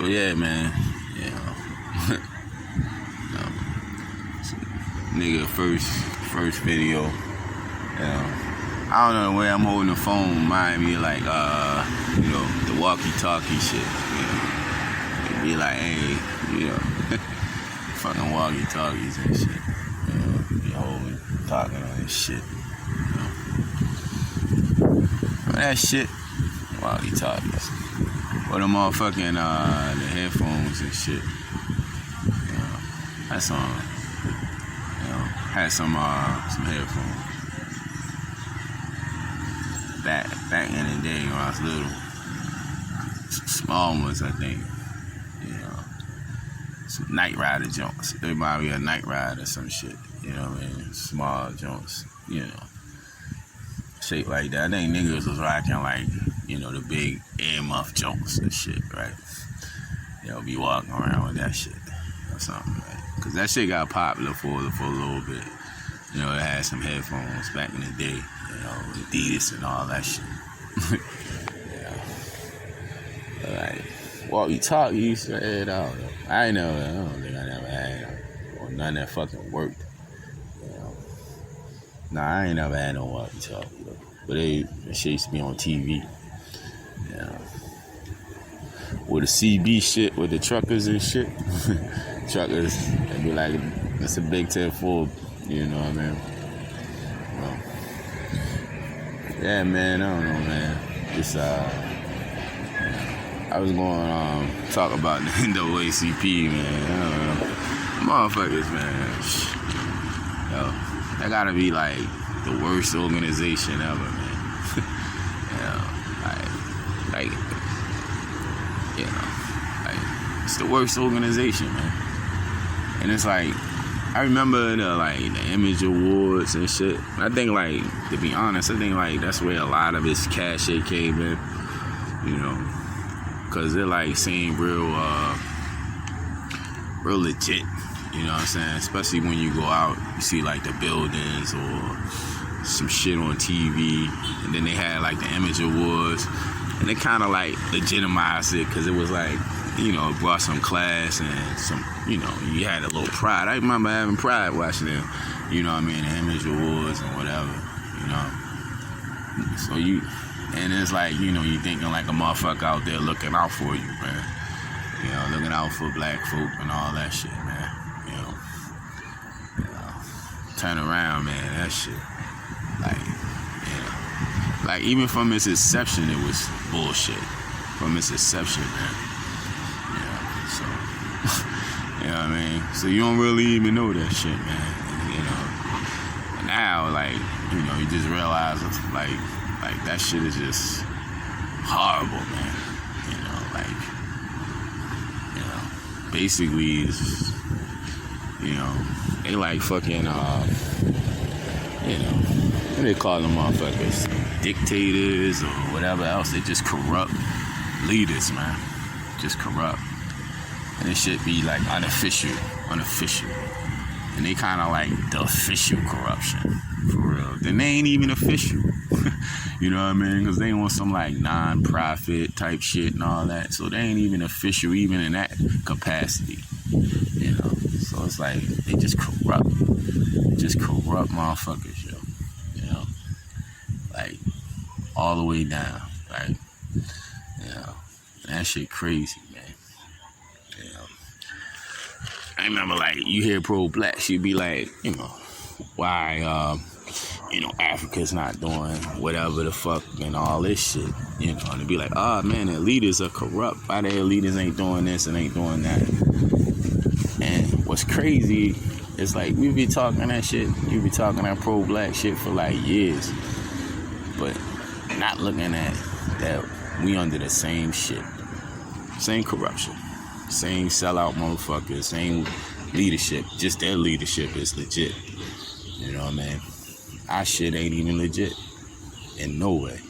So yeah, man. Nigga, first video. I don't know the way I'm holding the phone remind me like the walkie-talkie shit. It'd be like, hey, fucking walkie-talkies and shit. Be holding, talking on this shit. That shit, walkie-talkies. Or the motherfucking the headphones and shit. That's on. Had some headphones. Back in the day when I was little. Small ones, I think. Some Night Rider joints. They might be a Night Rider or some shit. You know what I mean? Small joints. Shit like that. I think niggas was rocking like, the big earmuff joints and shit, right? Be walking around with that shit or something, right? Cause that shit got popular for a little bit. It had some headphones back in the day, Adidas and all that shit. Like, walkie-talkies, straight out. I don't think I never had or none that fucking worked. Nah, I ain't never had no walkie-talkie though. But that shit used to be on TV. With the CB shit, with the truckers and shit. Truckers, they be like, it's a big 10-4, you know what I mean? Yeah, man, I don't know, man. Just, I was going to talk about the NAACP, man. I don't know. Motherfuckers, man. That gotta be like the worst organization ever, man. It's the worst organization, man. And it's like, I remember the Image Awards and shit. I think to be honest, that's where a lot of his cachet came in, cause they're seem real legit. You know what I'm saying? Especially when you go out, you see the buildings or some shit on TV, and then they had the Image Awards, and they kind of legitimized it, cause it was it brought some class and some, you had a little pride. I remember having pride watching them, the Image Awards and whatever, So and it's you thinking a motherfucker out there looking out for you, man. Looking out for black folk and all that shit, man. Turn around, man, that shit. Even from its inception, it was bullshit. From its inception, man. So, you know what I mean? So you don't really even know that shit, man. And now, you just realize, that shit is just horrible, man. Basically, it's, they fucking, what they call them motherfuckers? Dictators or whatever else. They just corrupt leaders, man. Just corrupt. And it should be unofficial. And they kind of the official corruption, for real. Then they ain't even official. You know what I mean? Because they want some non-profit type shit and all that. So they ain't even official even in that capacity. So it's they just corrupt. Just corrupt motherfuckers, yo. All the way down, right? That shit crazy, man. I remember you hear pro-black, she'd be why Africa's not doing whatever the fuck and all this shit, and it'd be oh man, their leaders are corrupt. Why their leaders ain't doing this and ain't doing that? And what's crazy is we be talking that shit, you be talking that pro-black shit for years, but not looking at that we under the same shit, same corruption, same sellout motherfuckers, same leadership. Just their leadership is legit. You know what I mean? Our shit ain't even legit in no way.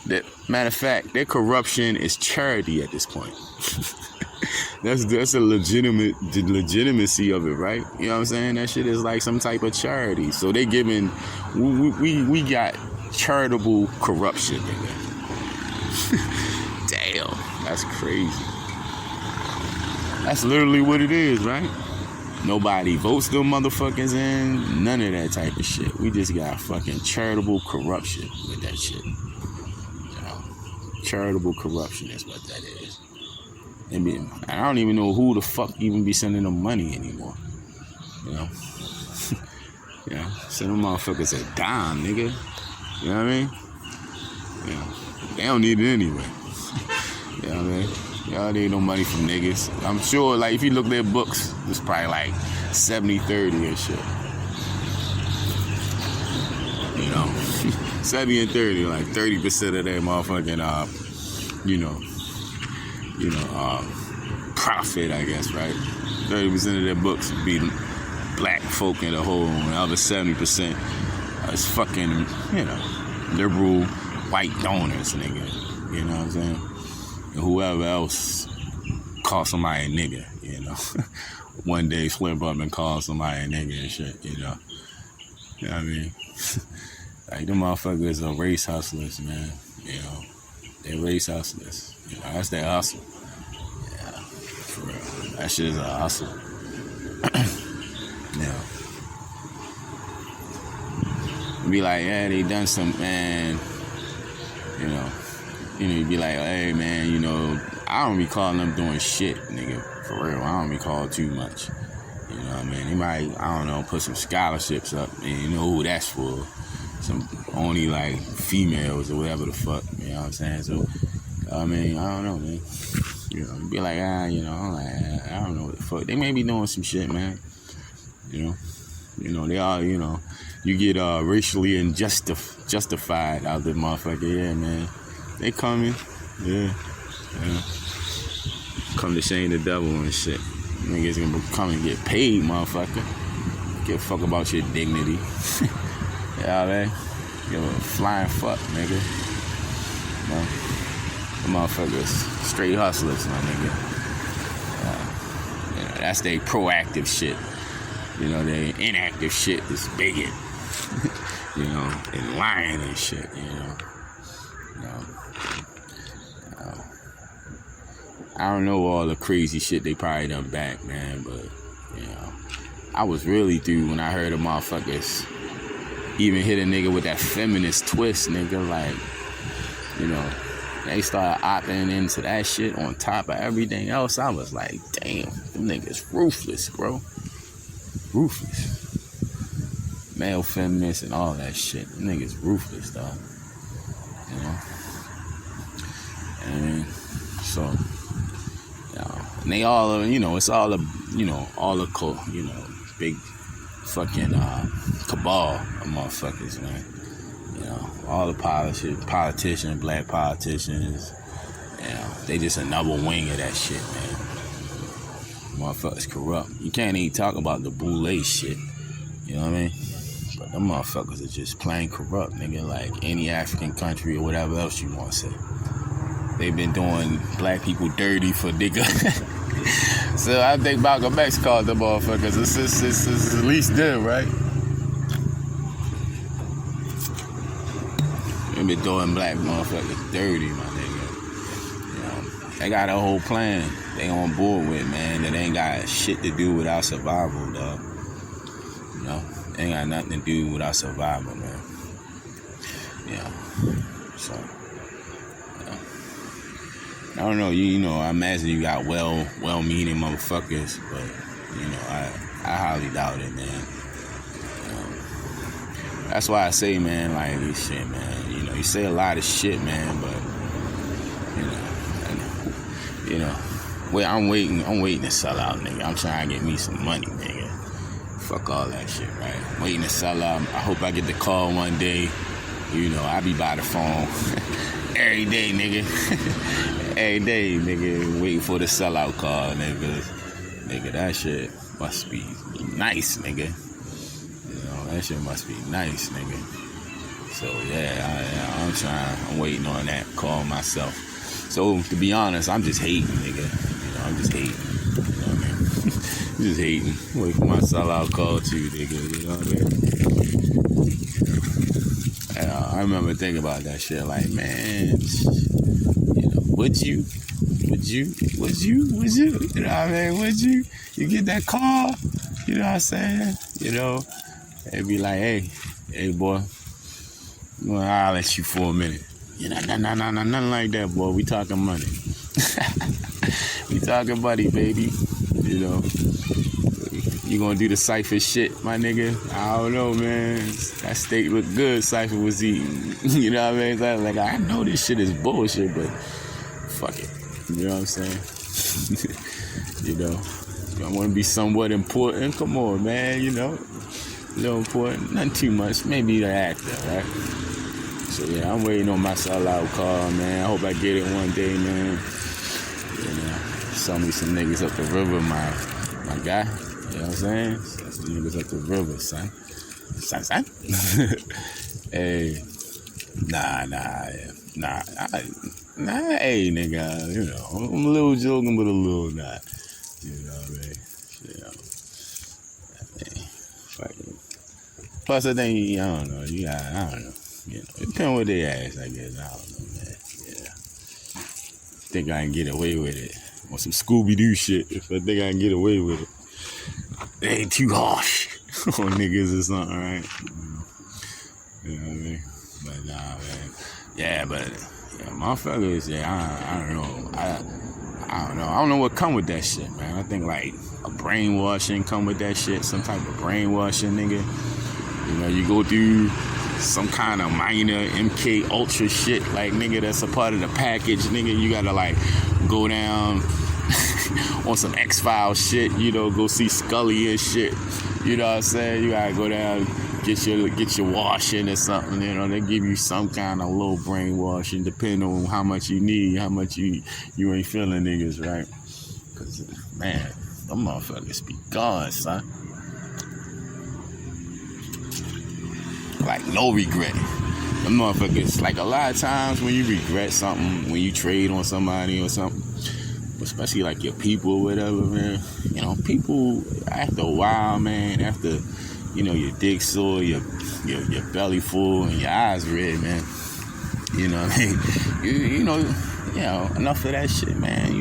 That matter of fact, their corruption is charity at this point. That's a legitimacy of it, right? You know what I'm saying? That shit is some type of charity. So they giving, we got charitable corruption, nigga. Damn, that's crazy. That's literally what it is, right? Nobody votes them motherfuckers in. None of that type of shit. We just got fucking charitable corruption with that shit. You know, charitable corruption is what that is. I don't even know who the fuck even be sending them money anymore. You know? Yeah, send them motherfuckers a dime, nigga. You know what I mean? Yeah, they don't need it anyway. You know what I mean? Y'all need no money from niggas. I'm sure, like, if you look at their books, it's probably like 70-30 and shit. You know? 70 and 30, like 30% of their motherfucking, profit, I guess, right? 30% of their books would be black folk in the whole, and the other 70% is fucking, you know, liberal white donors, nigga. You know what I'm saying? And whoever else call somebody a nigga, you know. One day flip up and call somebody a nigga and shit, you know. You know what I mean? Like, them motherfuckers are race hustlers, man. You know, they're race hustlers. You know, that's their hustle. Yeah, for real. That shit is a hustle. Yeah. Be like, yeah, they done some, man. You know, you be like, hey, man, you know, I don't be calling them doing shit, nigga. For real, I don't be called too much. You know what I mean? They might, I don't know, put some scholarships up, and you know who that's for. Some only, like, females or whatever the fuck, you know what I'm saying? So, I mean, I don't know, man. You know, be like, you know, I'm like, I don't know what the fuck. They may be doing some shit, man. You know, they are, you know, you get racially justified out there, motherfucker. Yeah, man. They coming. Yeah. Come to shame the devil and shit. Niggas gonna come and get paid, motherfucker. Give a fuck about your dignity. Yeah, man. Give a flying fuck, nigga. You know, the motherfuckers straight hustlers, my nigga. You know, that's they proactive shit. You know, they inactive shit is bigot. You know, and lying and shit, you know. I don't know all the crazy shit they probably done back, man, but, you know, I was really through when I heard the motherfuckers even hit a nigga with that feminist twist, nigga, like, you know, they started opting into that shit on top of everything else. I was like, damn, them niggas ruthless, bro. Ruthless. Male feminists and all that shit. Them niggas ruthless, dog. You know? And so, you know, and they all, you know, it's all a, you know, all a, you know, big fucking cabal of motherfuckers, man. You know, all the politicians, black politicians, you know, they just another wing of that shit, man. Motherfuckers corrupt. You can't even talk about the boule shit. You know what I mean? But them motherfuckers are just plain corrupt, nigga, like any African country or whatever else you want to say. They've been doing black people dirty for nigga. So I think Malcolm X called them motherfuckers. It's at least them, right? They've been doing black motherfuckers dirty, my nigga. You know, they got a whole plan they on board with, man, that ain't got shit to do with our survival, dog. You know, ain't got nothing to do with our survival, man. Yeah. So, I don't know, you know, I imagine you got well-meaning motherfuckers, but, you know, I highly doubt it, man. That's why I say, man, like, this shit, man, you know, you say a lot of shit, man, but, you know, I'm waiting to sell out, nigga. I'm trying to get me some money, nigga. Fuck all that shit, right? I'm waiting to sell out. I hope I get the call one day. You know, I be by the phone every day, nigga. Every day, nigga, waiting for the sellout call, nigga. Nigga, that shit must be nice, nigga. You know, that shit must be nice, nigga. So, yeah, I'm waiting on that call myself. So, to be honest, I'm just hating, nigga. You know, I'm just hating. You know what I mean? I'm just hating. Wait for my sellout call, too, nigga. You know what I mean? I remember thinking about that shit, like, man, Would you? You know what I mean? Would you? You get that call? You know what I'm saying? You know, they'd be like, hey, boy, I'm gonna holler at you for a minute. You know, nothing like that, boy. We talking money. We talking money, baby. You know, you gonna do the Cypher shit, my nigga? I don't know, man. That steak looked good. Cypher was eating. You know what I mean? So like, I know this shit is bullshit, but fuck it. You know what I'm saying? You know, I want to be somewhat important. Come on, man. You know, a little important, nothing too much. Maybe the actor, right? So yeah, I'm waiting on my sellout call, man. I hope I get it one day, man. You know, saw me some niggas up the river, my guy. You know what I'm saying? That's the niggas up the river, son. Son. Hey, nah, hey, nigga. You know, I'm a little joking, but a little not. You know what I mean? You know, fucking. Plus, I think, I don't know. I don't know. You know, it depends what they ask, I guess. I don't know, man. Yeah. Think I can get away with it. On some Scooby-Doo shit. If I think I can get away with it. It ain't too harsh on niggas or something, right? You know what I mean? But nah, man. Yeah, but motherfuckers, I don't know. I don't know. I don't know what come with that shit, man. I think like a brainwashing come with that shit. Some type of brainwashing, nigga. You know, you go through some kind of minor MK Ultra shit, like, nigga, that's a part of the package, nigga. You gotta like go down on some X-Files shit, you know, go see Scully and shit. You know what I'm saying? You gotta go down, get your washing or something, you know. They give you some kind of little brainwashing, depending on how much you need, how much you ain't feeling niggas, right? Cause man, them motherfuckers be gone, son. Like no regret. Them motherfuckers, like a lot of times when you regret something, when you trade on somebody or something, especially like your people or whatever, man. You know, people after a while, man, after, you know, your dick sore, your belly full, and your eyes red, man. You know what I mean? You know, enough of that shit, man.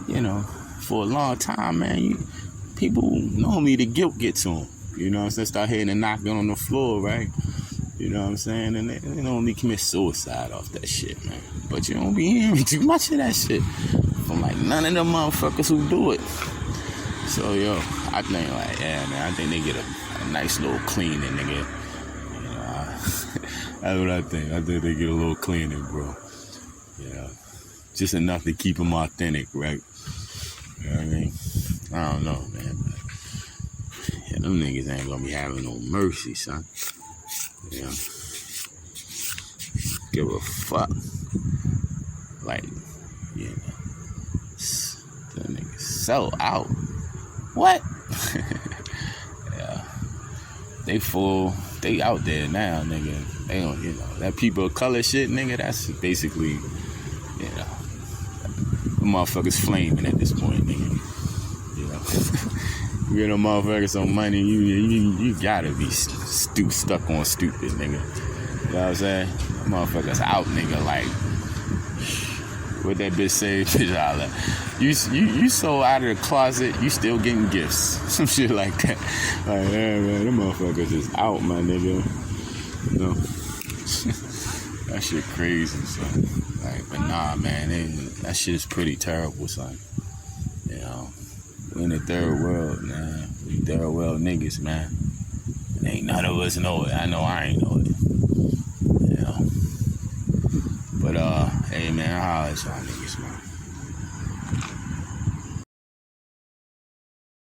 You know, for a long time, man, people normally the guilt gets to them. You know what I'm saying? Start hitting and knocking on the floor, right? You know what I'm saying? And they normally commit suicide off that shit, man. But you don't be hearing too much of that shit from like none of them motherfuckers who do it. So, yo, I think like, yeah, man, I think they get a nice little cleaning, nigga. You know, that's what I think. I think they get a little cleaning, bro. Yeah. Just enough to keep them authentic, right? You know what I mean? I don't know, man. Yeah, them niggas ain't gonna be having no mercy, son. Yeah. Give a fuck. Like, yeah. Them niggas sell out. What? Yeah. They full. They out there now, nigga. They don't, you know, that people of color shit, nigga, that's basically, you know, the motherfuckers flaming at this point, nigga. You know. You get a motherfucker some money, you gotta be stuck on stupid, nigga. You know what I'm saying? Motherfuckers out, nigga, like, what that bitch say? Bitch, holla. You so out of the closet, you still getting gifts. Some shit like that. Like, yeah, man, them motherfuckers is out, my nigga. You know? That shit crazy, son. Like, but nah, man, that shit is pretty terrible, son. You know? We in the third world, man. We third world niggas, man. And ain't none of us know it. I know I ain't know it. You know? But, hey, man, I holler at y'all niggas, man.